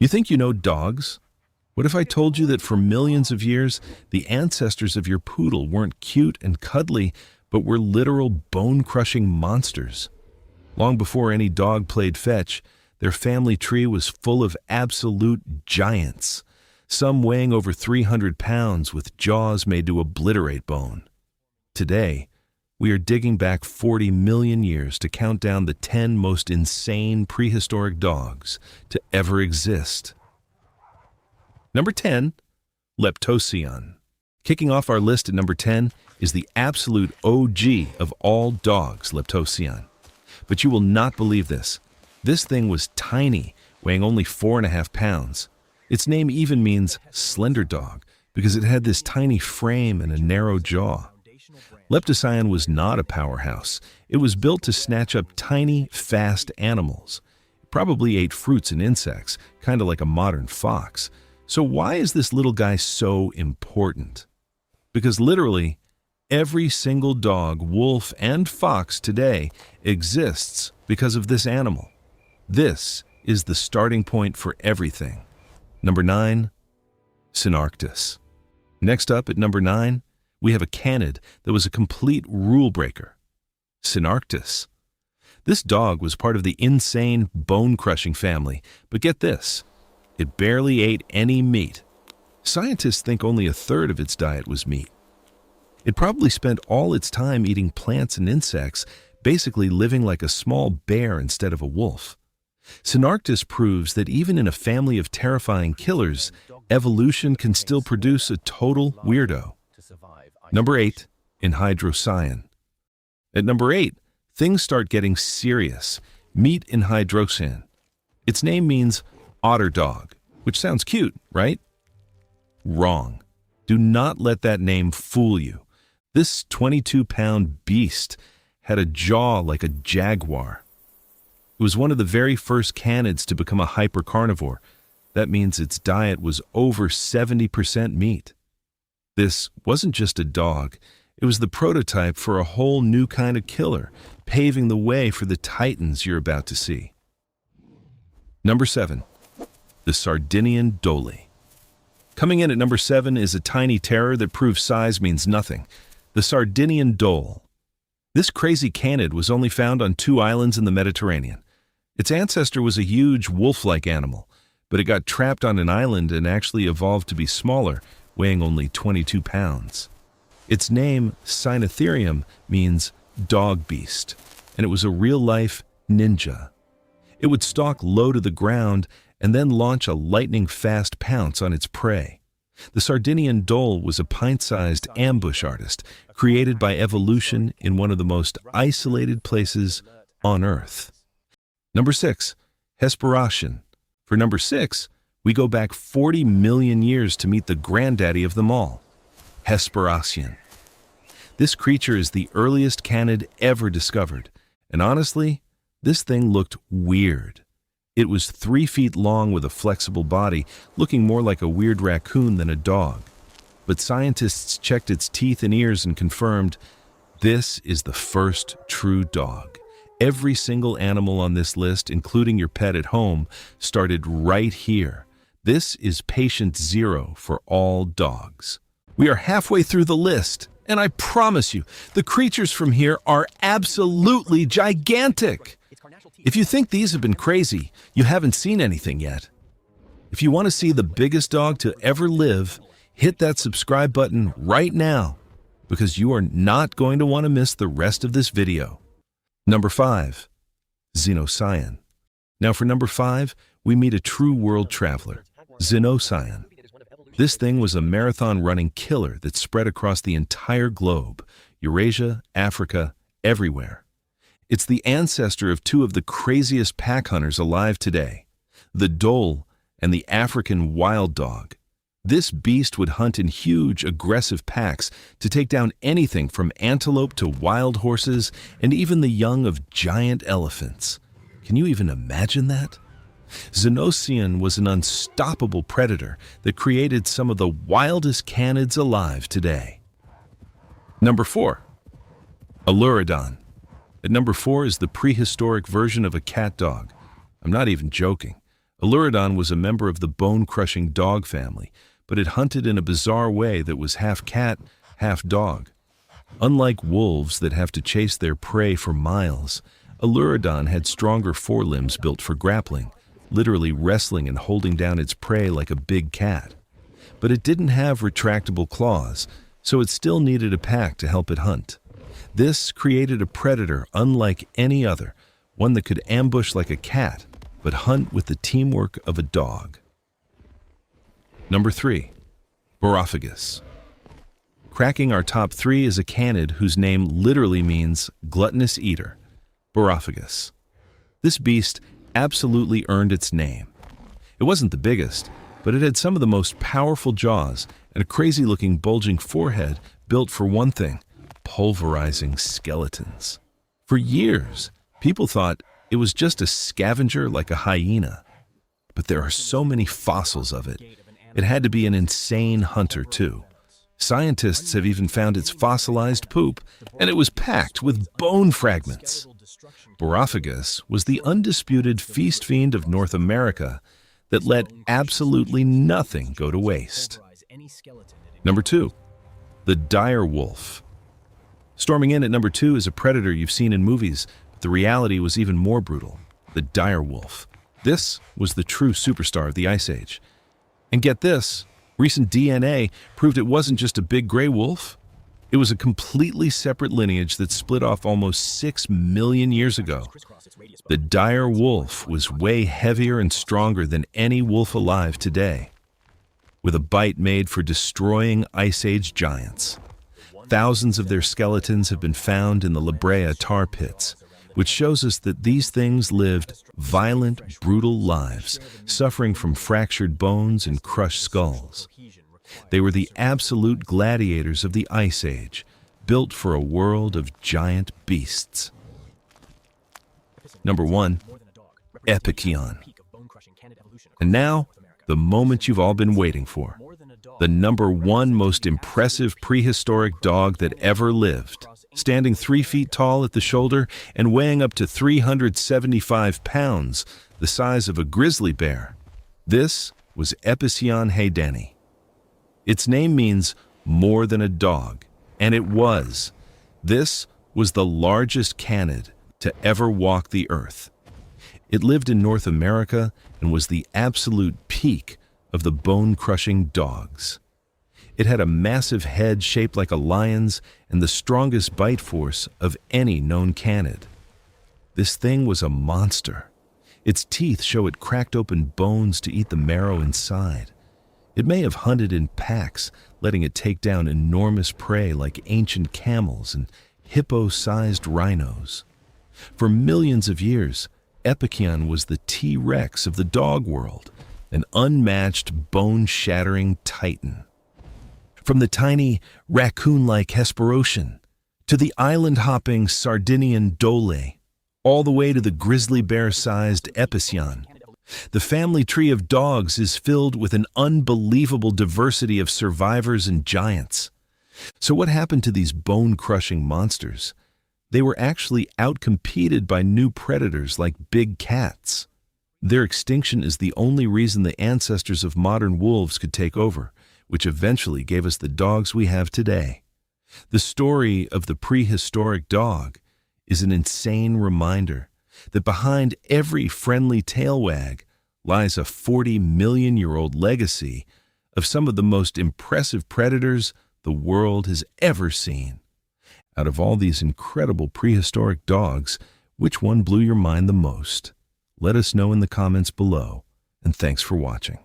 You think you know dogs? What if I told you that for millions of years, the ancestors of your poodle weren't cute and cuddly, but were literal bone-crushing monsters? Long before any dog played fetch, their family tree was full of absolute giants, some weighing over 300 pounds with jaws made to obliterate bone. Today, we are digging back 40 million years to count down the 10 most insane prehistoric dogs to ever exist. Number 10, Leptocyon. Kicking off our list at number 10 is the absolute OG of all dogs, Leptocyon. But you will not believe this. This thing was tiny, weighing only 4.5 pounds. Its name even means slender dog because it had this tiny frame and a narrow jaw. Leptocyon was not a powerhouse. It was built to snatch up tiny, fast animals. It probably ate fruits and insects, kind of like a modern fox. So why is this little guy so important? Because literally, every single dog, wolf, and fox today exists because of this animal. This is the starting point for everything. Number 9, Cynarctus. Next up at number 9, we have a canid that was a complete rule breaker. Cynarctus. This dog was part of the insane bone-crushing family, but get this, it barely ate any meat. Scientists think only a third of its diet was meat. It probably spent all its time eating plants and insects, basically living like a small bear instead of a wolf. Cynarctus proves that even in a family of terrifying killers, evolution can still produce a total weirdo. Number 8, Enhydrocyon. At number 8, things start getting serious. Meet Enhydrocyon. Its name means otter dog, which sounds cute, right? Wrong. Do not let that name fool you. This 22-pound beast had a jaw like a jaguar. It was one of the very first canids to become a hypercarnivore. That means its diet was over 70% meat. This wasn't just a dog. It was the prototype for a whole new kind of killer, paving the way for the titans you're about to see. Number 7, the Sardinian dhole. Coming in at number 7 is a tiny terror that proves size means nothing. The Sardinian dhole. This crazy canid was only found on 2 islands in the Mediterranean. Its ancestor was a huge wolf-like animal, but it got trapped on an island and actually evolved to be smaller, weighing only 22 pounds. Its name, Cynarctus, means dog beast, and it was a real-life ninja. It would stalk low to the ground and then launch a lightning-fast pounce on its prey. The Sardinian dhole was a pint-sized ambush artist created by evolution in one of the most isolated places on Earth. Number 6, Hesperocyon. For number 6, we go back 40 million years to meet the granddaddy of them all, Hesperocyon. This creature is the earliest canid ever discovered, and honestly, this thing looked weird. It was 3 feet long with a flexible body, looking more like a weird raccoon than a dog. But scientists checked its teeth and ears and confirmed, this is the first true dog. Every single animal on this list, including your pet at home, started right here. This is patient 0 for all dogs. We are halfway through the list, and I promise you, the creatures from here are absolutely gigantic. If you think these have been crazy, you haven't seen anything yet. If you want to see the biggest dog to ever live, hit that subscribe button right now, because you are not going to want to miss the rest of this video. Number 5, Xenocyon. Now for number 5, we meet a true world traveler, Xenocyon. This thing was a marathon-running killer that spread across the entire globe, Eurasia, Africa, everywhere. It's the ancestor of 2 of the craziest pack hunters alive today, the dhole and the African wild dog. This beast would hunt in huge, aggressive packs to take down anything from antelope to wild horses and even the young of giant elephants. Can you even imagine that? Xenocyon was an unstoppable predator that created some of the wildest canids alive today. Number 4, Enhydrocyon. At number 4 is the prehistoric version of a cat dog. I'm not even joking. Alurodon was a member of the bone-crushing dog family, but it hunted in a bizarre way that was half cat, half dog. Unlike wolves that have to chase their prey for miles, Alurodon had stronger forelimbs built for grappling, literally wrestling and holding down its prey like a big cat. But it didn't have retractable claws, so it still needed a pack to help it hunt. This created a predator unlike any other, one that could ambush like a cat, but hunt with the teamwork of a dog. Number 3. Borophagines. Cracking our top 3 is a canid whose name literally means gluttonous eater, borophagines. This beast absolutely earned its name. It wasn't the biggest, but it had some of the most powerful jaws and a crazy-looking bulging forehead built for one thing: pulverizing skeletons. For years, people thought it was just a scavenger like a hyena. But there are so many fossils of it. It had to be an insane hunter, too. Scientists have even found its fossilized poop, and it was packed with bone fragments. Borophagines was the undisputed feast fiend of North America that let absolutely nothing go to waste. Number 2. The dire wolf. Storming in at number 2 is a predator you've seen in movies, but the reality was even more brutal: the dire wolf. This was the true superstar of the Ice Age. And get this, recent DNA proved it wasn't just a big gray wolf. It was a completely separate lineage that split off almost 6 million years ago. The dire wolf was way heavier and stronger than any wolf alive today, with a bite made for destroying Ice Age giants. Thousands of their skeletons have been found in the La Brea tar pits, which shows us that these things lived violent, brutal lives, suffering from fractured bones and crushed skulls. They were the absolute gladiators of the Ice Age, built for a world of giant beasts. Number 1. Leptocyon. And now, the moment you've all been waiting for. The number 1 most impressive prehistoric dog that ever lived, standing 3 feet tall at the shoulder and weighing up to 375 pounds, the size of a grizzly bear. This was Leptocyon haydani. Its name means more than a dog, and it was. This was the largest canid to ever walk the earth. It lived in North America and was the absolute peak of the bone-crushing dogs. It had a massive head shaped like a lion's and the strongest bite force of any known canid. This thing was a monster. Its teeth show it cracked open bones to eat the marrow inside. It may have hunted in packs, letting it take down enormous prey like ancient camels and hippo-sized rhinos. For millions of years, Leptocyon was the T-Rex of the dog world, an unmatched, bone-shattering titan. From the tiny, raccoon-like Hesperocian, to the island-hopping Sardinian Dole, all the way to the grizzly bear-sized Leptocyon, the family tree of dogs is filled with an unbelievable diversity of survivors and giants. So what happened to these bone-crushing monsters? They were actually outcompeted by new predators like big cats. Their extinction is the only reason the ancestors of modern wolves could take over, which eventually gave us the dogs we have today. The story of the prehistoric dog is an insane reminder that behind every friendly tail wag lies a 40-million-year-old legacy of some of the most impressive predators the world has ever seen. Out of all these incredible prehistoric dogs, which one blew your mind the most? Let us know in the comments below, and thanks for watching.